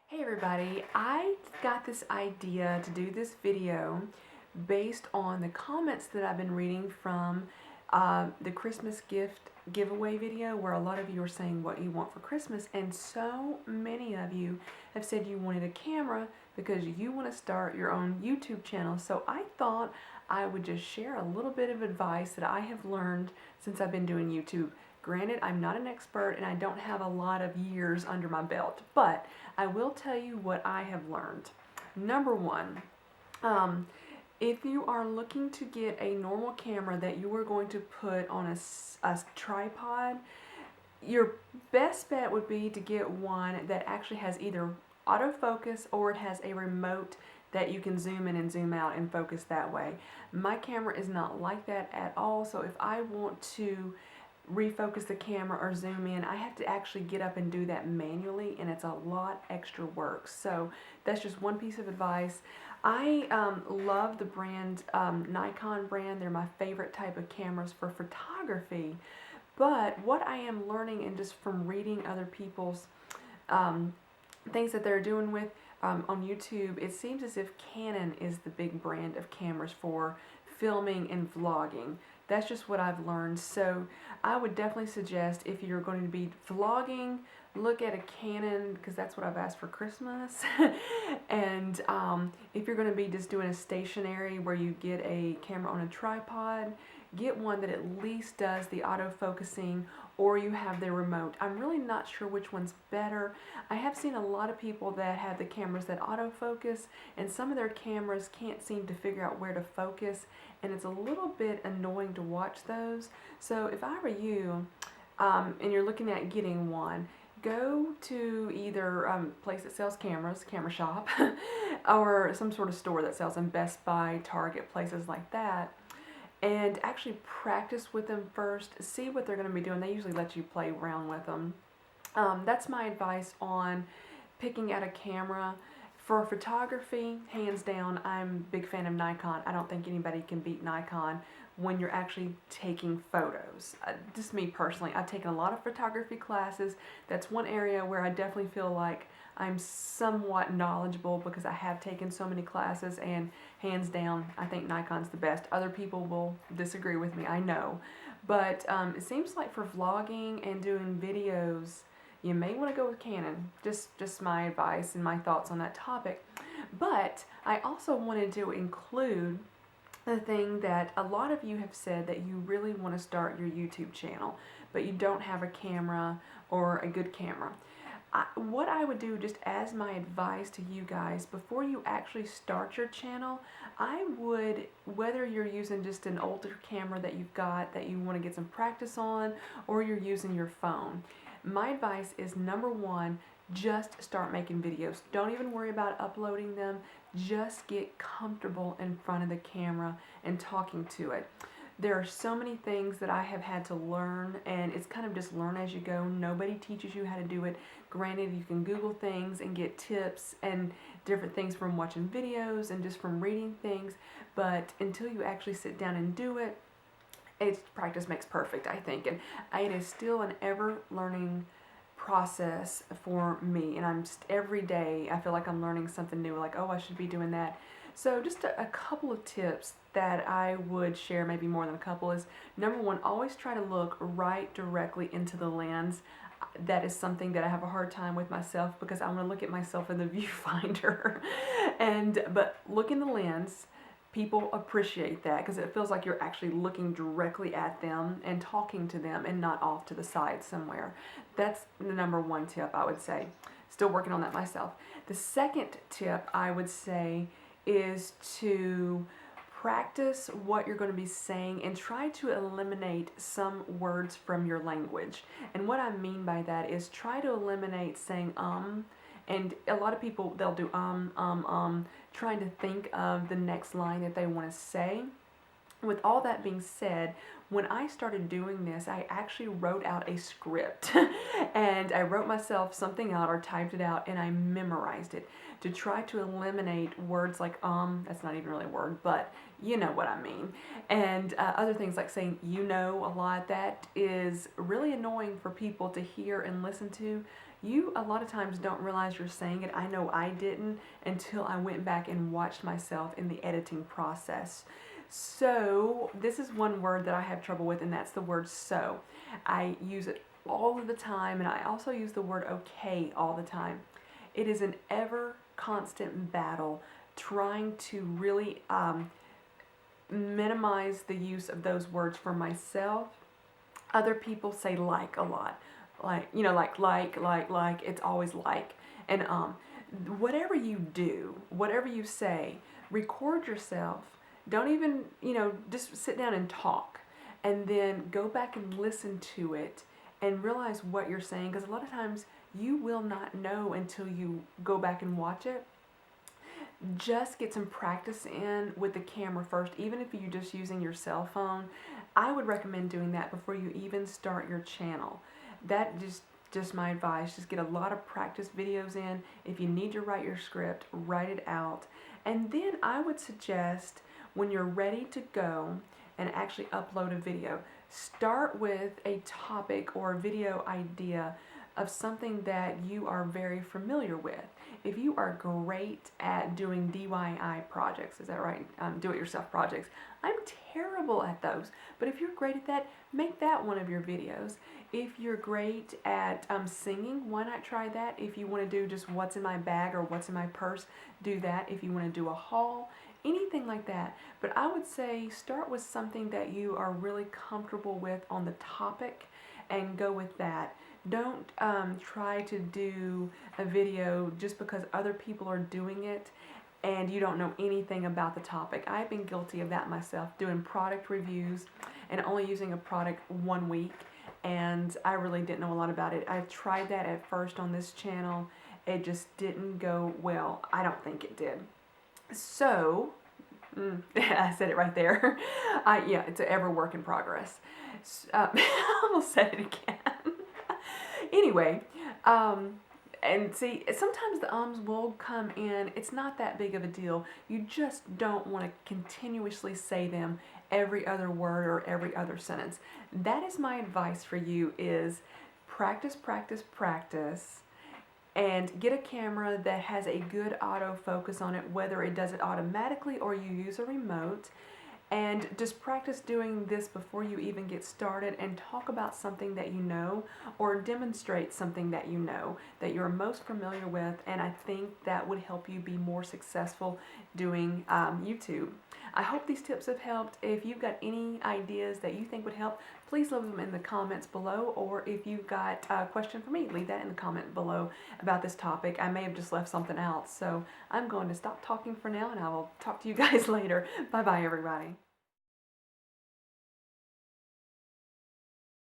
Hey everybody, I got this idea to do this video based on the comments that I've been reading from the Christmas gift giveaway video, where a lot of you are saying what you want for Christmas, and so many of you have said you wanted a camera because you want to start your own YouTube channel. So I thought I would just share a little bit of advice that I have learned since I've been doing YouTube. Granted, I'm not an expert and I don't have a lot of years under my belt, but I will tell you what I have learned. Number one, if you are looking to get a normal camera that you are going to put on a tripod, your best bet would be to get one that actually has either autofocus or it has a remote that you can zoom in and zoom out and focus that way. My camera is not like that at all, so if I want to refocus the camera or zoom in, I have to actually get up and do that manually, and it's a lot extra work. So that's just one piece of advice. I love the brand Nikon brand. They're my favorite type of cameras for photography. But what I am learning, and just from reading other people's things that they're doing with on YouTube, it seems as if Canon is the big brand of cameras for filming and vlogging. That's just what I've learned. So I would definitely suggest, if you're going to be vlogging, look at a Canon, because that's what I've asked for Christmas. And if you're going to be just doing a stationary where you get a camera on a tripod, get one that at least does the autofocusing, or you have the remote. I'm really not sure which one's better. I have seen a lot of people that have the cameras that autofocus, and some of their cameras can't seem to figure out where to focus, and it's a little bit annoying to watch those. So if I were you, and you're looking at getting one, go to either place that sells cameras, camera shop, or some sort of store that sells them, Best Buy, Target, places like that, and actually practice with them first, see what they're going to be doing. They usually let you play around with them. That's my advice on picking out a camera. For photography, hands down, I'm a big fan of Nikon. I don't think anybody can beat Nikon when you're actually taking photos. Just me personally, I've taken a lot of photography classes. That's one area where I definitely feel like I'm somewhat knowledgeable, because I have taken so many classes, and hands down, I think Nikon's the best. Other people will disagree with me, I know. But it seems like for vlogging and doing videos, you may want to go with Canon. Just my advice and my thoughts on that topic. But I also wanted to include the thing that a lot of you have said, that you really want to start your YouTube channel, but you don't have a camera or a good camera. What I would do, just as my advice to you guys, before you actually start your channel, I would, whether you're using just an older camera that you've got that you want to get some practice on, or you're using your phone, my advice is, number one, just start making videos. Don't even worry about uploading them. Just get comfortable in front of the camera and talking to it. There are so many things that I have had to learn, and it's kind of just learn as you go. Nobody teaches you how to do it. Granted, you can Google things and get tips and different things from watching videos and just from reading things, but until you actually sit down and do it, practice makes perfect, I think. And it is still an ever-learning process for me, and I'm just, every day I feel like I'm learning something new, like, oh, I should be doing that. So just a couple of tips that I would share, maybe more than a couple, is number one, always try to look right directly into the lens. That is something that I have a hard time with myself, because I want to look at myself in the viewfinder. But look in the lens. People appreciate that, because it feels like you're actually looking directly at them and talking to them, and not off to the side somewhere. That's the number one tip, I would say. Still working on that myself. The second tip I would say is to practice what you're going to be saying and try to eliminate some words from your language. And what I mean by that is, try to eliminate saying and a lot of people, they'll do trying to think of the next line that they want to say. with all that being said, when I started doing this, I actually wrote out a script and I wrote myself something out or typed it out and I memorized it to try to eliminate words like that's not even really a word, but you know what I mean. And other things like saying you know a lot. That is really annoying for people to hear and listen to. You a lot of times don't realize you're saying it. I know I didn't until I went back and watched myself in the editing process. So this is one word that I have trouble with, and that's the word so. I use it all of the time, and I also use the word okay all the time. It is an ever constant battle trying to really minimize the use of those words for myself. Other people say like a lot. Like, you know, like, it's always like. And whatever you do, whatever you say, record yourself. Don't even, you know, just sit down and talk. And then go back and listen to it and realize what you're saying. Because a lot of times you will not know until you go back and watch it. Just get some practice in with the camera first, even if you're just using your cell phone. I would recommend doing that before you even start your channel. That just my advice. Just get a lot of practice videos in. If you need to write your script, write it out. And then I would suggest when you're ready to go and actually upload a video, start with a topic or a video idea of something that you are very familiar with. If you are great at doing DIY projects, is that right? Do-it-yourself projects. I'm terrible at those, but if you're great at that, make that one of your videos. If you're great at singing, why not try that? If you want to do just what's in my bag or what's in my purse, do that. If you want to do a haul, anything like that. But I would say start with something that you are really comfortable with on the topic and go with that. Don't try to do a video just because other people are doing it and you don't know anything about the topic. I've been guilty of that myself, doing product reviews and only using a product 1 week, and I really didn't know a lot about it. I tried that at first on this channel. It just didn't go well. I don't think it did. So, I said it right there. Yeah, it's an ever work in progress. I almost said it again. Anyway, and see, sometimes the ums will come in. It's not that big of a deal. You just don't want to continuously say them every other word or every other sentence. That is my advice for you is practice, practice, practice. And get a camera that has a good autofocus on it, whether it does it automatically or you use a remote. And just practice doing this before you even get started and talk about something that you know or demonstrate something that you know that you're most familiar with, and I think that would help you be more successful doing YouTube. I hope these tips have helped. If you've got any ideas that you think would help, please leave them in the comments below, or if you've got a question for me, leave that in the comment below about this topic. I may have just left something out, so I'm going to stop talking for now and I will talk to you guys later. Bye bye everybody.